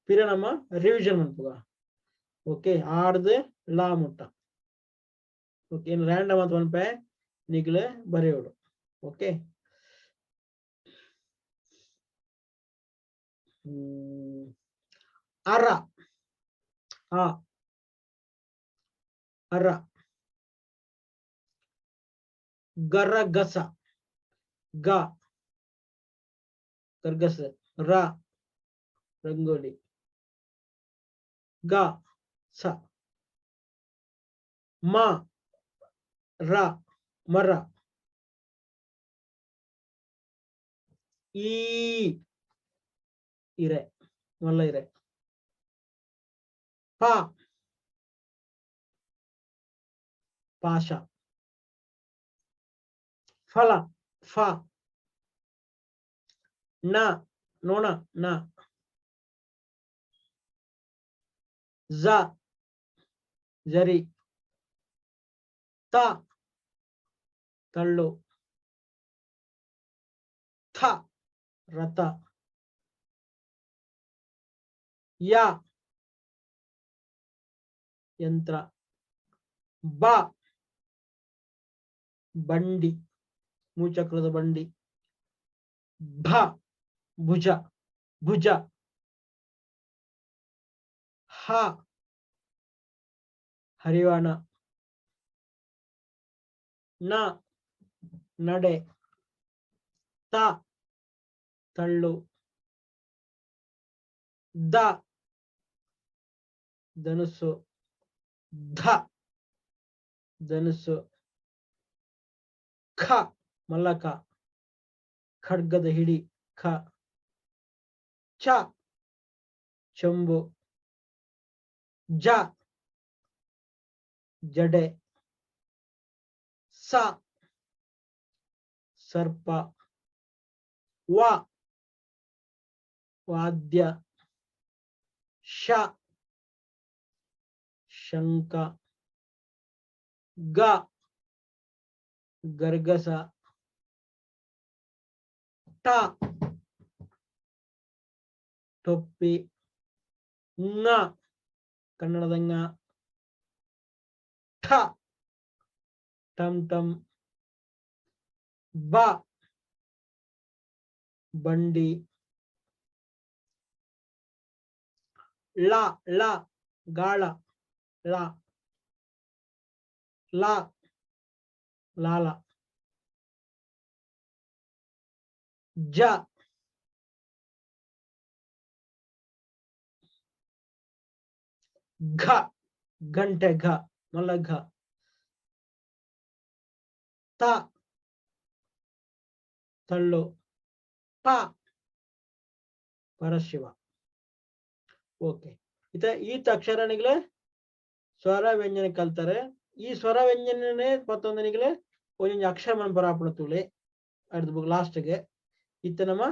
फिर ನಮ್ಮ ರಿವಿಷನ್ ಮಾಡ್ತೀವಿ ಓಕೆ ಆರ್ದು ಲಾ ಮುಟ್ಟ ಓಕೆ ಇನ್ ರ್ಯಾಂಡಮ್ ಅಂತ ಒನ್ ಪೇ ನಿಗ್ಲೆ ಬರೆಯೋಡು ಓಕೆ ಅರ ಆ ಅರ ಗರಗಸ ಗ ಗರ್ಗಸ ರ ರಂಗೋಲಿ ಗ ಸ ಮ ರ ಮರ ಈ ಇರೆ ಮಲ್ಲ ಇರೆ ಪ ಪಾಶ ಫಲ ಫ ನ ನೋಣ ನ ಝ ಜರಿ ತ ತಳ್ಳು ಥ ರಥ ಯ ಯಂತ್ರ ಬ ಬಂಡಿ ಮೂಚಕ್ರದ ಬಂಡಿ ಭ ಭುಜ ಭುಜ ಹ ಹರಿವಾಣ ನ ನಡೆ ತ ತಳ್ಳು ದ ಧನುಸ್ಸು ಧ ಧನುಸ್ಸು ಖ ಮಲ್ಲಕ ಖಡ್ಗದ ಹಿಡಿ ಖ ಚ ಚಂಬು ಜ ಜಡೆ ಸ ಸರ್ಪ ವ ವಾದ್ಯ ಶ ಶಂಕ ಗ ಗರ್ಗಸ ಟ ಟೊಪ್ಪಿ ಂಗ ಕನ್ನಡದ ಂಗ ಠ ಟಮ್ ಟಮ್ ಬ ಬಂಡಿ ಳ ಳ ಗಾಳ ಳ ಲ ಲಾಲ ಜ ಘ ಗಂಟೆ ಘ ಮಲ್ಲ ಘ ತ ತಳ್ಳು ಪ ಪರಶಿವ ಓಕೆ ಈ ಅಕ್ಷರನಿಗಳೇ ಸ್ವರ ವ್ಯಂಜನ ಕಲ್ತಾರೆ ಈ ಸ್ವರ ವ್ಯಂಜನೇ ಮತ್ತೊಂದನಿಗಳೇ ಒಂದೊಂದು ಅಕ್ಷರ మనం ಬರಾಪಡುತ್ತುಳೆ ಅಡ್ದು ಲಾಸ್ಟ್ಗೆ ಇತ್ತ ನಮ್ಮ